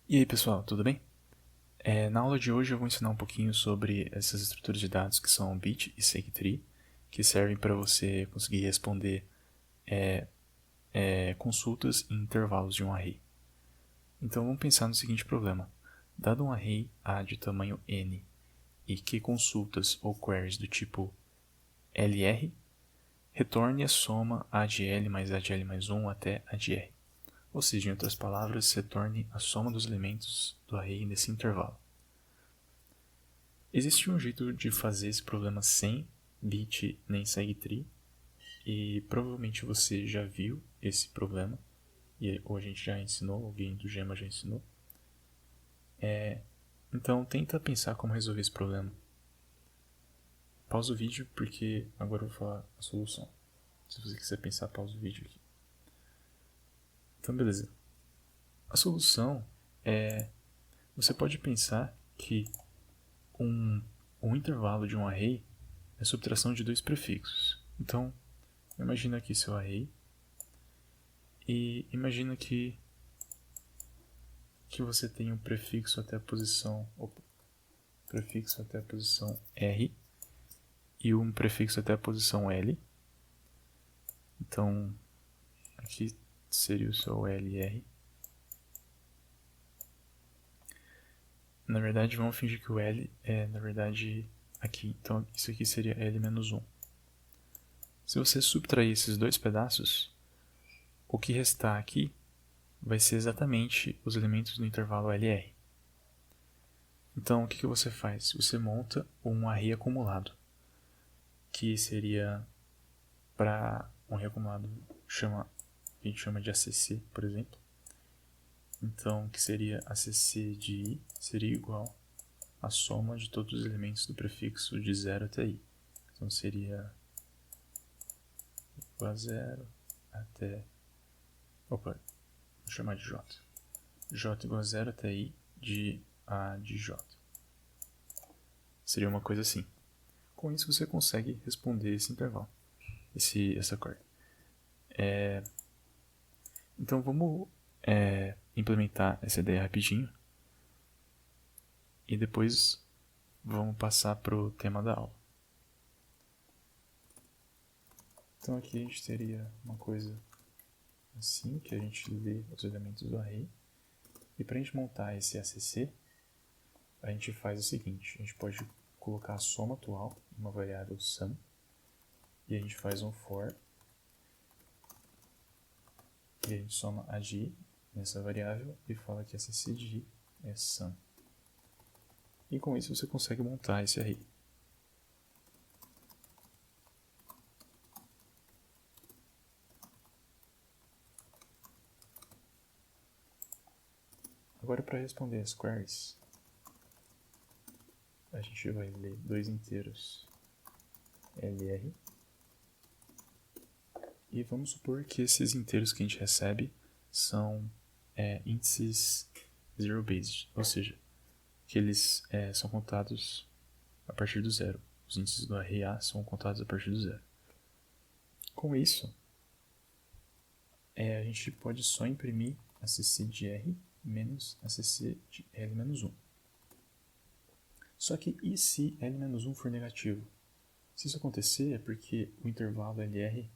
E aí pessoal, tudo bem? Na aula de hoje eu vou ensinar um pouquinho sobre essas estruturas de dados que são bit e segtree, que servem para você conseguir responder consultas em intervalos de um array. Então vamos pensar no seguinte problema. Dado um array A de tamanho n e que consultas ou queries do tipo LR, retorne a soma A de L mais A de L mais 1 até A de R. Ou seja, em outras palavras, retorne a soma dos elementos do array nesse intervalo. Existe um jeito de fazer esse problema sem bit nem segtree, e provavelmente você já viu esse problema, ou a gente já ensinou, alguém do Gema já ensinou. Então tenta pensar como resolver esse problema. Pausa o vídeo porque agora eu vou falar a solução. Se você quiser pensar, pausa o vídeo aqui. Então beleza. A solução é, você pode pensar que um intervalo de um array é a subtração de dois prefixos. Então, imagina aqui seu array e imagina que você tem um prefixo até a posição R e um prefixo até a posição L. Então, aqui seria o seu LR. Na verdade, vamos fingir que o L é, na verdade, aqui. Então, isso aqui seria L menos 1. Se você subtrair esses dois pedaços, o que restar aqui vai ser exatamente os elementos do intervalo LR. Então, o que você faz? Você monta um array acumulado, que seria para um array acumulado a gente chama de ACC, por exemplo. Então, que seria ACC de i seria igual à soma de todos os elementos do prefixo de 0 até i. Então, seria igual a 0 até... Opa, vou chamar de j. j igual a 0 até i de a de j. Seria uma coisa assim. Com isso, você consegue responder esse intervalo, essa query. Então, vamos implementar essa ideia rapidinho e depois vamos passar para o tema da aula. Então aqui a gente teria uma coisa assim, que a gente lê os elementos do array. E para a gente montar esse ACC, a gente faz o seguinte, a gente pode colocar a soma atual em uma variável sum, e a gente faz um for, e a gente soma a de i nessa variável e fala que ACC de i é sum. E com isso você consegue montar esse array. Agora, para responder as queries, a gente vai ler dois inteiros LR. E vamos supor que esses inteiros que a gente recebe são índices zero-based, ou seja, que eles são contados a partir do zero. Os índices do array A são contados a partir do zero. Com isso, a gente pode só imprimir ACC de R menos ACC de L menos 1. Só que e se L menos 1 for negativo? Se isso acontecer é porque o intervalo LR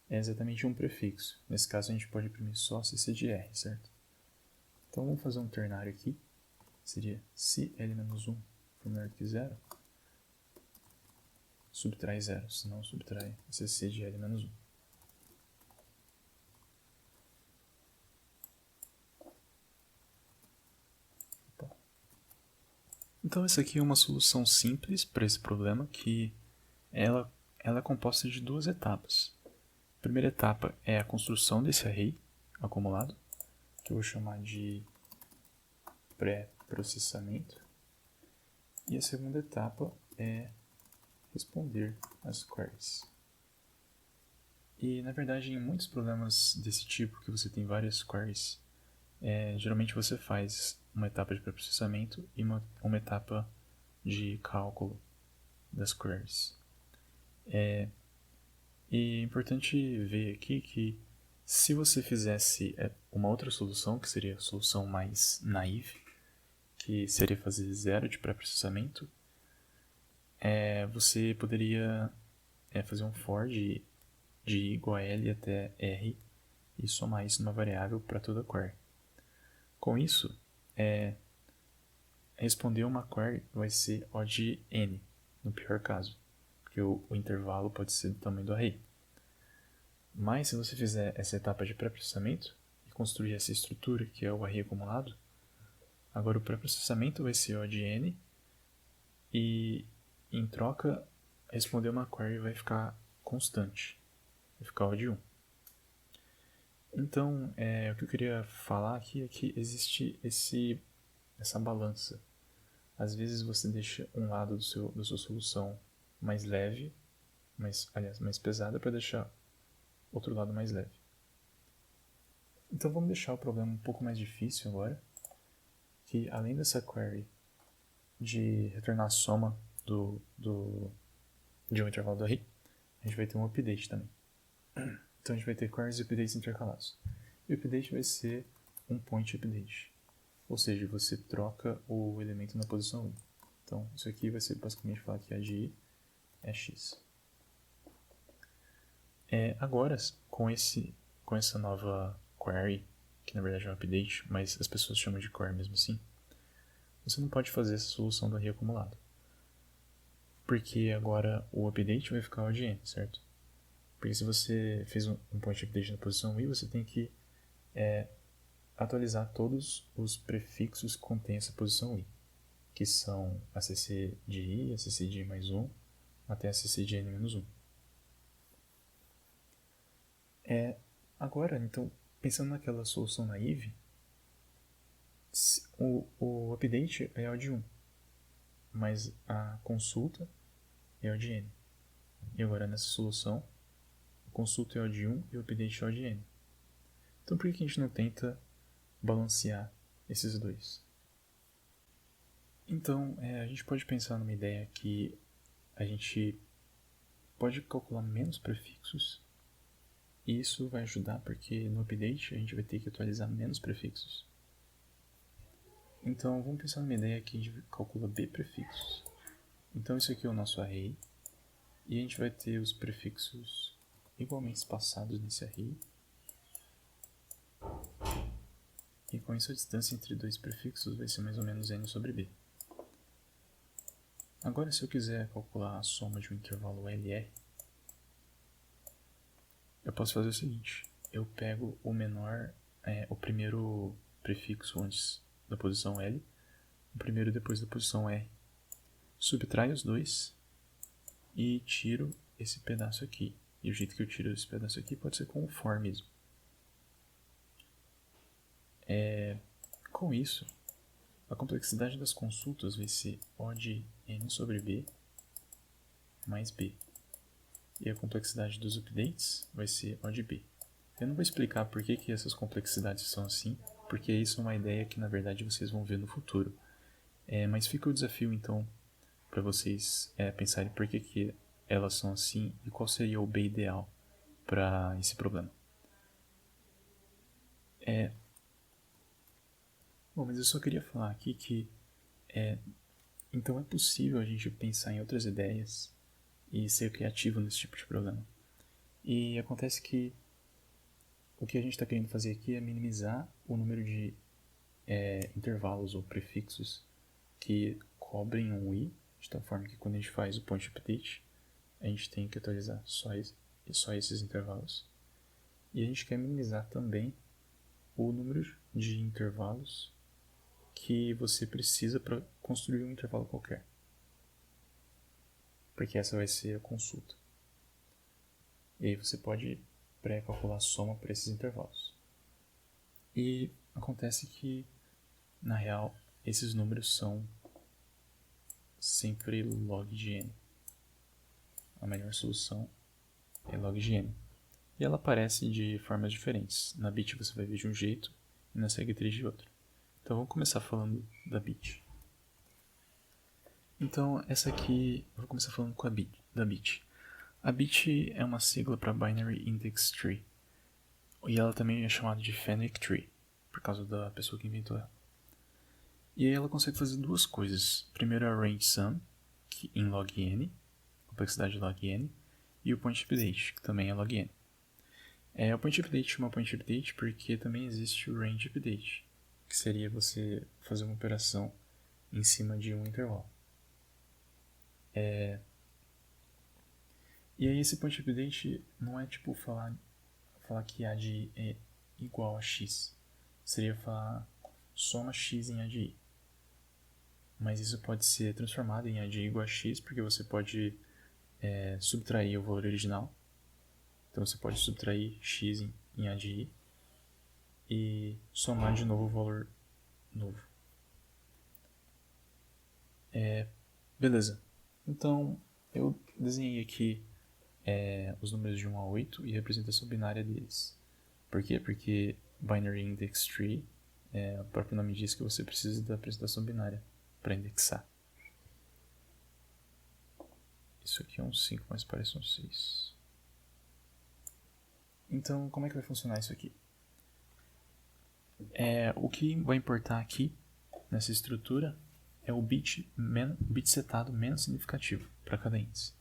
é exatamente um prefixo. Nesse caso a gente pode imprimir só ACC de R, certo? Então vamos fazer um ternário aqui. Seria se L menos 1 for menor que 0, subtrai 0, senão subtrai ACC de L menos 1. Então essa aqui é uma solução simples para esse problema, que ela é composta de duas etapas. A primeira etapa é a construção desse array acumulado, que eu vou chamar de pré-processamento. E a segunda etapa é responder as queries. E na verdade, em muitos problemas desse tipo, que você tem várias queries, geralmente você faz uma etapa de pré-processamento e uma etapa de cálculo das queries. E é importante ver aqui que Se você fizesse uma outra solução, que seria a solução mais naive, que seria fazer 0 de pré-processamento, você poderia fazer um for de igual a L até R e somar isso numa variável para toda query. Com isso, responder uma query vai ser O de N, no pior caso, porque o intervalo pode ser do tamanho do array. Mas se você fizer essa etapa de pré-processamento e construir essa estrutura que é o array acumulado, agora o pré-processamento vai ser O de N e em troca responder uma query vai ficar constante, vai ficar O de 1. Então, o que eu queria falar aqui é que existe essa balança. Às vezes você deixa um lado da sua solução mais leve, mais pesada, para deixar outro lado mais leve. Então vamos deixar o problema um pouco mais difícil agora, que além dessa query de retornar a soma de um intervalo do array, a gente vai ter um update também. Então a gente vai ter queries e updates intercalados. E o update vai ser um point update. Ou seja, você troca o elemento na posição 1. Então isso aqui vai ser basicamente falar que a de i é x. Agora, com essa nova query, que na verdade é um update, mas as pessoas chamam de query mesmo assim, você não pode fazer essa solução do array acumulado. Porque agora o update vai ficar O de n, certo? Porque se você fez um point update na posição i, você tem que atualizar todos os prefixos que contém essa posição i, que são a cc de i, a cc de i mais 1, até a cc de n menos 1. Agora, então, pensando naquela solução naive, o update é O de 1, mas a consulta é O de n. E agora nessa solução, a consulta é O de 1 e o update é O de n. Então por que a gente não tenta balancear esses dois? Então, a gente pode pensar numa ideia que a gente pode calcular menos prefixos, e isso vai ajudar porque no update a gente vai ter que atualizar menos prefixos. Então vamos pensar numa ideia que a gente calcula b prefixos. Então isso aqui é o nosso array, e a gente vai ter os prefixos igualmente espaçados nesse array, e com isso a distância entre dois prefixos vai ser mais ou menos n sobre b. Agora, se eu quiser calcular a soma de um intervalo LR, eu posso fazer o seguinte: eu pego o primeiro prefixo antes da posição L, o primeiro depois da posição R, subtraio os dois e tiro esse pedaço aqui. E o jeito que eu tiro esse pedaço aqui pode ser com o for mesmo. Com isso, a complexidade das consultas vai ser O de n sobre b mais b. E a complexidade dos updates vai ser O de b. Eu não vou explicar por que essas complexidades são assim, porque isso é uma ideia que na verdade vocês vão ver no futuro. Mas fica o desafio então para vocês pensarem por que elas são assim e qual seria o b ideal para esse problema. Bom, mas eu só queria falar aqui que então é possível a gente pensar em outras ideias e ser criativo nesse tipo de problema. E acontece que o que a gente está querendo fazer aqui é minimizar o número de intervalos ou prefixos que cobrem um i, de tal forma que quando a gente faz o point update, a gente tem que atualizar só esses intervalos. E a gente quer minimizar também o número de intervalos que você precisa para construir um intervalo qualquer. Porque essa vai ser a consulta. E aí você pode pré-calcular a soma para esses intervalos. E acontece que, na real, esses números são sempre log de n. A melhor solução é log de n. E ela aparece de formas diferentes. Na bit você vai ver de um jeito e na segue3 de outro. Então vamos começar falando da bit. Então essa aqui, eu vou começar falando da bit. A bit é uma sigla para Binary Index Tree. E ela também é chamada de Fenwick Tree, por causa da pessoa que inventou ela. E aí ela consegue fazer duas coisas. Primeiro a range sum, que em log n, complexidade log n, e o point update, que também é log n. O point update chama point update porque também existe o range update, que seria você fazer uma operação em cima de um intervalo. E aí esse point update não é tipo falar que A de I é igual a X. Seria falar soma X em A de I. Mas isso pode ser transformado em A de I igual a X, porque você pode subtrair o valor original. Então você pode subtrair X em A de I e somar de novo o valor novo. Beleza. Então eu desenhei aqui os números de 1 a 8 e a representação binária deles. Por quê? Porque Binary Index Tree, o próprio nome diz que você precisa da representação binária para indexar. Isso aqui é um 5, mas parece um 6. Então, como é que vai funcionar isso aqui? O que vai importar aqui, nessa estrutura, é o bit setado menos significativo para cada índice.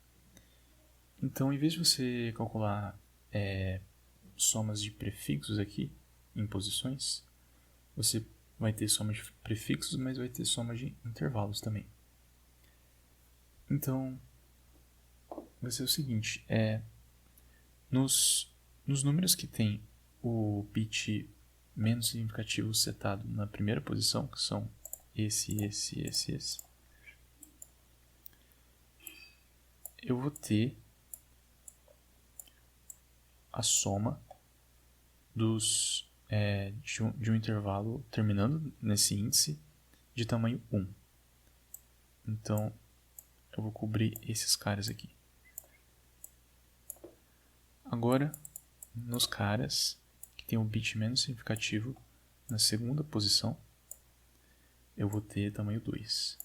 Então, em vez de você calcular somas de prefixos aqui, em posições, você vai ter soma de prefixos, mas vai ter soma de intervalos também. Então, vai ser o seguinte, nos números que tem o bit menos significativo setado na primeira posição, que são esse, eu vou ter a soma de um intervalo terminando nesse índice de tamanho 1. Então, eu vou cobrir esses caras aqui. Agora, nos caras que tem o bit menos significativo na segunda posição, eu vou ter tamanho 2.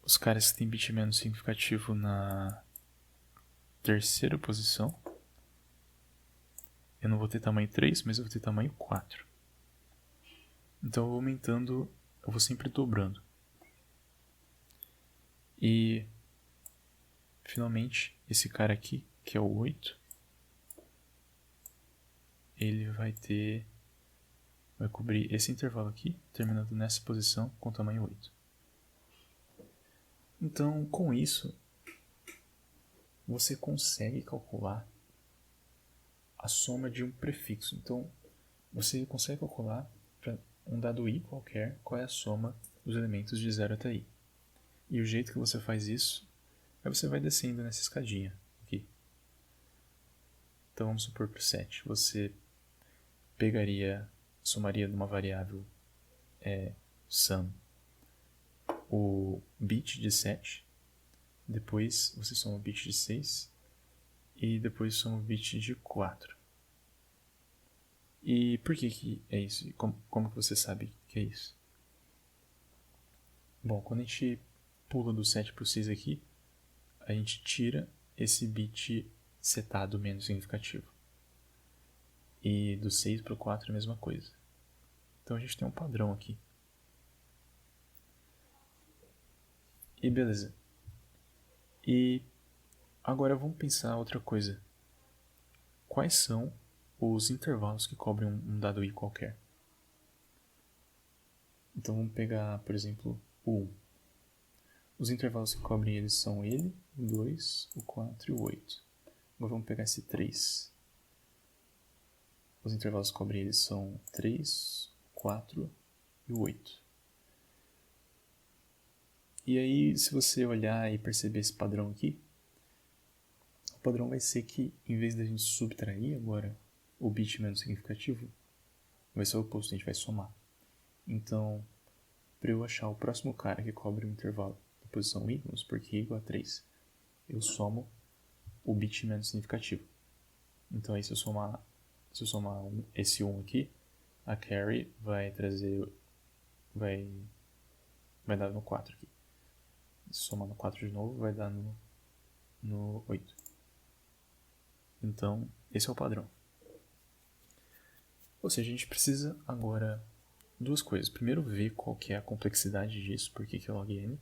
Os caras que tem bit menos significativo na terceira posição, eu não vou ter tamanho 3, mas eu vou ter tamanho 4. Então eu vou aumentando, eu vou sempre dobrando. E finalmente, esse cara aqui, que é o 8, ele vai cobrir esse intervalo aqui, terminando nessa posição com tamanho 8. Então, com isso, você consegue calcular a soma de um prefixo. Então, você consegue calcular para um dado i qualquer qual é a soma dos elementos de 0 até i. E o jeito que você faz isso é você vai descendo nessa escadinha aqui. Então, vamos supor para o 7. Você somaria de uma variável sum o bit de 7, depois você soma o bit de 6 e depois soma o bit de 4. E por que é isso? Como que você sabe que é isso? Bom, quando a gente pula do 7 para o 6 aqui, a gente tira esse bit setado menos significativo. E do 6 para o 4 é a mesma coisa. Então a gente tem um padrão aqui. E beleza. E agora vamos pensar outra coisa. Quais são os intervalos que cobrem um dado i qualquer? Então vamos pegar, por exemplo, o 1. Os intervalos que cobrem eles são ele, o 2, o 4 e o 8. Agora vamos pegar esse 3. Os intervalos que cobrem eles são 3, 4 e o 8. E aí, se você olhar e perceber esse padrão aqui, o padrão vai ser que, em vez da gente subtrair agora o bit menos significativo, vai ser o oposto, a gente vai somar. Então, para eu achar o próximo cara que cobre o intervalo da posição i, vamos supor que i igual a 3, eu somo o bit menos significativo. Então, aí se eu somar esse 1 aqui, a carry vai dar no 4 aqui. Se somar no 4 de novo, vai dar no 8. Então, esse é o padrão. Ou seja, a gente precisa agora duas coisas. Primeiro, ver qual que é a complexidade disso, por que é log n.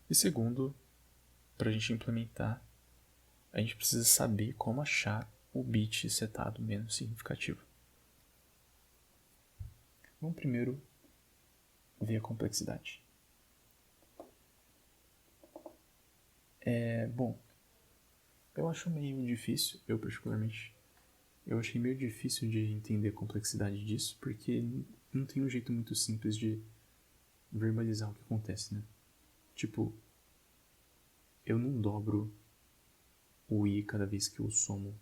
E segundo, para a gente implementar, a gente precisa saber como achar o bit setado menos significativo. Vamos primeiro ver a complexidade. Bom, eu acho meio difícil, eu particularmente, eu achei meio difícil de entender a complexidade disso, porque não tem um jeito muito simples de verbalizar o que acontece, né? Tipo, eu não dobro o i cada vez que eu somo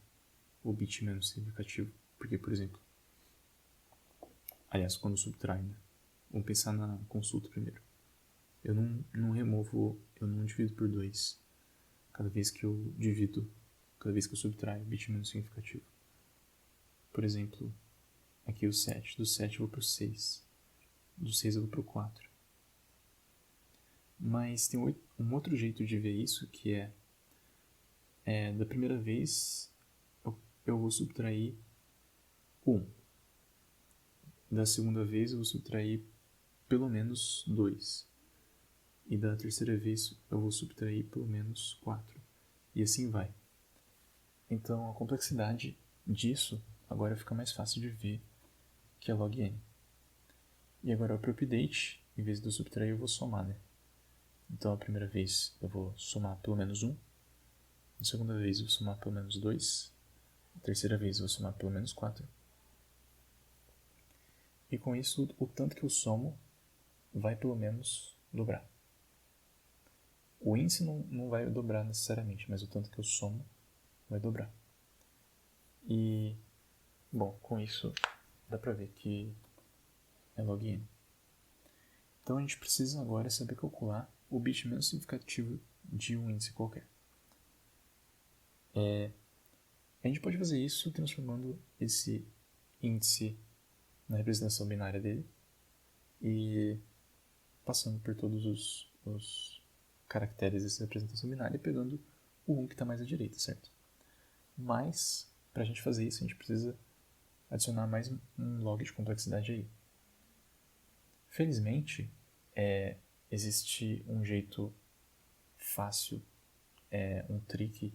o bit menos significativo. Porque, por exemplo, aliás, quando subtrai, né? Vamos pensar na consulta primeiro. Eu não removo, eu não divido por 2 cada vez que eu divido, cada vez que eu subtraio o bit menos significativo. Por exemplo, aqui o 7. Do 7 eu vou pro 6. Do 6 eu vou pro 4. Mas tem um outro jeito de ver isso, que da primeira vez eu vou subtrair 1. Da segunda vez eu vou subtrair pelo menos 2. E da terceira vez eu vou subtrair pelo menos 4. E assim vai. Então a complexidade disso agora fica mais fácil de ver, que é log n. E agora para o update, em vez de eu subtrair eu vou somar, né? Então a primeira vez eu vou somar pelo menos 1. A segunda vez eu vou somar pelo menos 2. A terceira vez eu vou somar pelo menos 4. E com isso, o tanto que eu somo vai pelo menos dobrar. O índice não vai dobrar necessariamente, mas o tanto que eu somo vai dobrar. E, bom, com isso dá pra ver que é log n. Então a gente precisa agora saber calcular o bit menos significativo de um índice qualquer. A gente pode fazer isso transformando esse índice na representação binária dele e passando por todos os caracteres dessa representação binária e pegando o 1 que está mais à direita, certo? Mas, para a gente fazer isso, a gente precisa adicionar mais um log de complexidade aí. Felizmente, existe um jeito fácil, um trick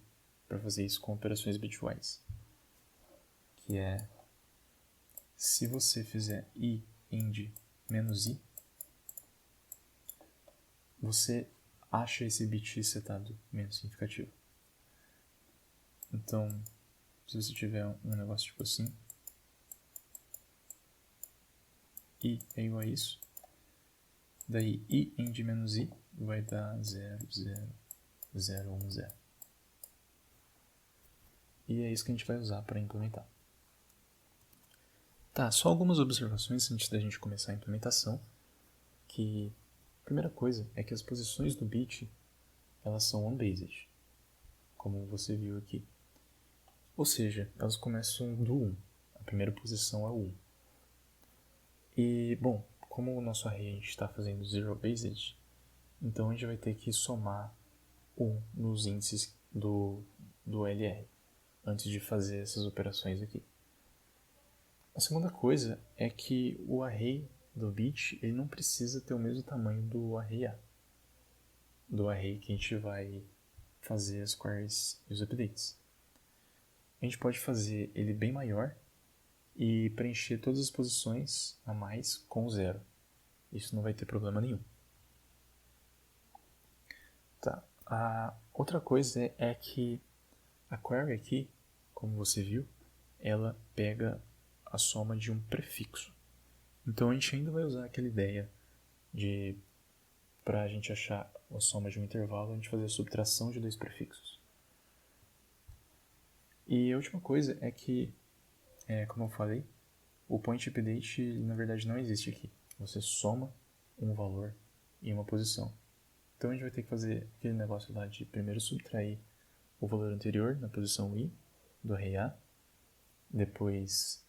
para fazer isso com operações bitwise, que é, se você fizer i ind menos i, você acha esse bit setado menos significativo. Então, se você tiver um negócio tipo assim, i é igual a isso, daí i ind menos i vai dar 0, 0, 0, 1, 0. E é isso que a gente vai usar para implementar. Tá, só algumas observações antes da gente começar a implementação, que a primeira coisa é que as posições do bit, elas são unbased, como você viu aqui. Ou seja, elas começam do 1. A primeira posição é o 1. E, bom, como o nosso array a gente está fazendo zero-based, então a gente vai ter que somar 1 nos índices do LR, antes de fazer essas operações aqui. A segunda coisa é que o array do bit ele não precisa ter o mesmo tamanho do array A, do array que a gente vai fazer as queries e os updates. A gente pode fazer ele bem maior e preencher todas as posições a mais com 0. Isso não vai ter problema nenhum. Tá. A outra coisa é que a query aqui, como você viu, ela pega a soma de um prefixo. Então a gente ainda vai usar aquela ideia de, para a gente achar a soma de um intervalo, a gente fazer a subtração de 2 prefixos. E a última coisa é que, como eu falei, o point update na verdade não existe aqui. Você soma um valor em uma posição. Então a gente vai ter que fazer aquele negócio lá de primeiro subtrair o valor anterior na posição i do array A, depois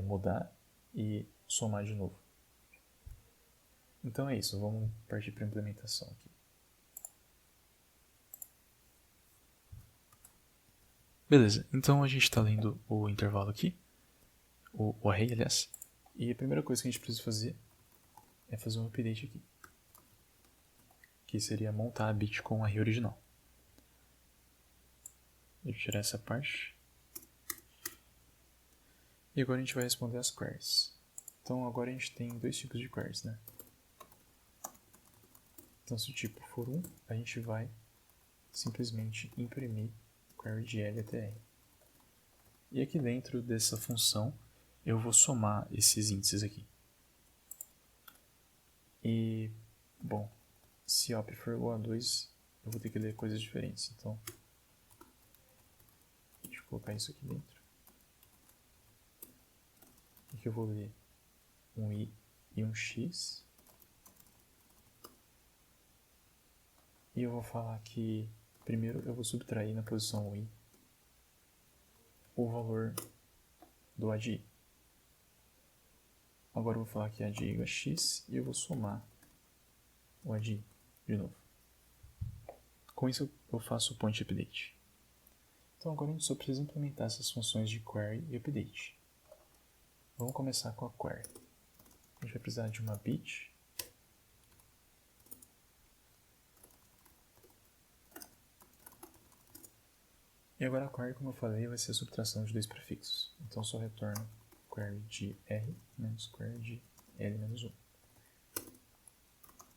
mudar e somar de novo. Então é isso, vamos partir para a implementação aqui. Beleza, então a gente está lendo o intervalo aqui, o array, aliás, e a primeira coisa que a gente precisa fazer é fazer um update aqui, que seria montar a bit com o array original. Deixa eu tirar essa parte. E agora a gente vai responder as queries. Então agora a gente tem dois tipos de queries, né? Então se o tipo for 1, a gente vai simplesmente imprimir query de L até R. E aqui dentro dessa função eu vou somar esses índices aqui. E, bom, se op for igual a 2, eu vou ter que ler coisas diferentes. Então, deixa eu colocar isso aqui dentro. Aqui eu vou ler um i e um x. E eu vou falar que, primeiro, eu vou subtrair na posição i o valor do a de i. Agora eu vou falar que a de i igual a x e eu vou somar o a de i de novo. Com isso eu faço o point update. Então agora a gente só precisa implementar essas funções de query e update. Vamos começar com a query. A gente vai precisar de uma bit. E agora a query, como eu falei, vai ser a subtração de dois prefixos. Então só retorno query de R menos query de L menos 1.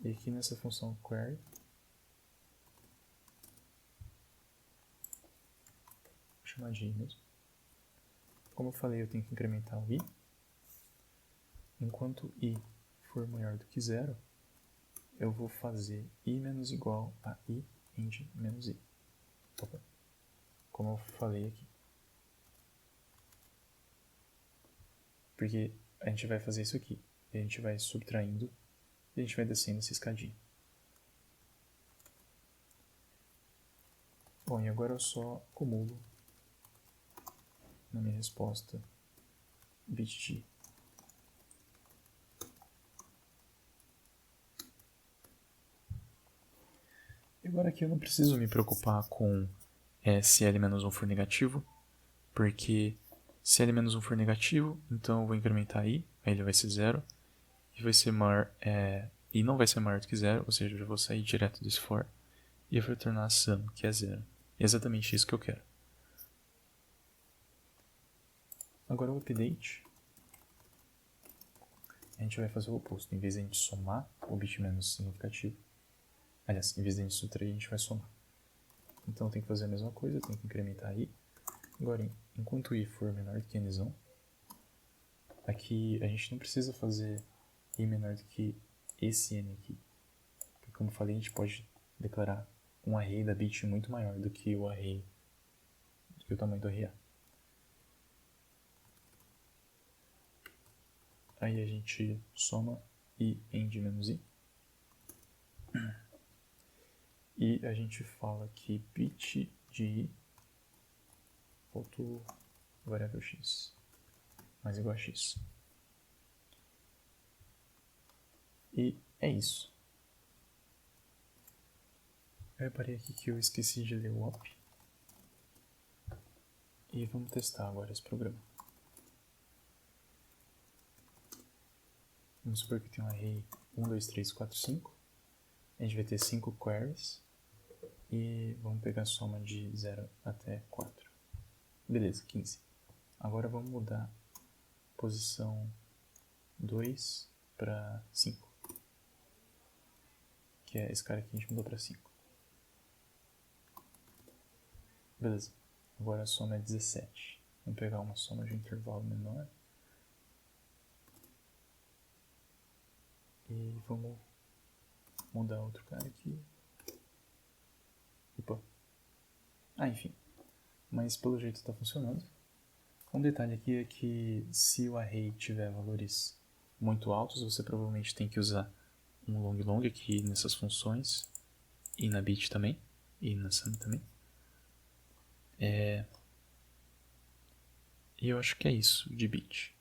E aqui nessa função query, vou chamar de i mesmo. Como eu falei, eu tenho que incrementar o i. Enquanto i for maior do que 0, eu vou fazer i menos igual a i end menos i. Opa. Como eu falei aqui. Porque a gente vai fazer isso aqui. E a gente vai subtraindo e a gente vai descendo essa escadinha. Bom, e agora eu só acumulo na minha resposta bit de i. E agora aqui eu não preciso me preocupar com se L-1 for negativo, porque se L-1 for negativo, então eu vou incrementar i, aí ele vai ser 0, e vai ser maior, e não vai ser maior do que 0, ou seja, eu já vou sair direto desse for, e eu vou retornar a sum, que é 0. É exatamente isso que eu quero. Agora o update, a gente vai fazer o oposto. Em vez de a gente somar o bit menos significativo, aliás, em vez de a gente subtrair, a gente vai somar. Então tem que fazer a mesma coisa, tem que incrementar i. Agora, enquanto i for menor do que n, aqui a gente não precisa fazer i menor do que esse n aqui. Porque, como eu falei, a gente pode declarar um array da bit muito maior do que o array, do que o tamanho do array A. Aí a gente soma i end menos i. E a gente fala que bit de i ponto variável x mais igual a x. E é isso. Eu reparei aqui que eu esqueci de ler o op. E vamos testar agora esse programa. Vamos supor que tem um array 1, 2, 3, 4, 5. A gente vai ter 5 queries. E vamos pegar a soma de 0 até 4. Beleza, 15. Agora vamos mudar posição 2 para 5. Que é esse cara aqui, a gente mudou para 5. Beleza. Agora a soma é 17. Vamos pegar uma soma de intervalo menor. E vamos mudar outro cara aqui. Opa. Enfim. Mas pelo jeito está funcionando. Um detalhe aqui é que se o array tiver valores muito altos, você provavelmente tem que usar um long aqui nessas funções. E na bit também. E na sum também. E eu acho que é isso de bit.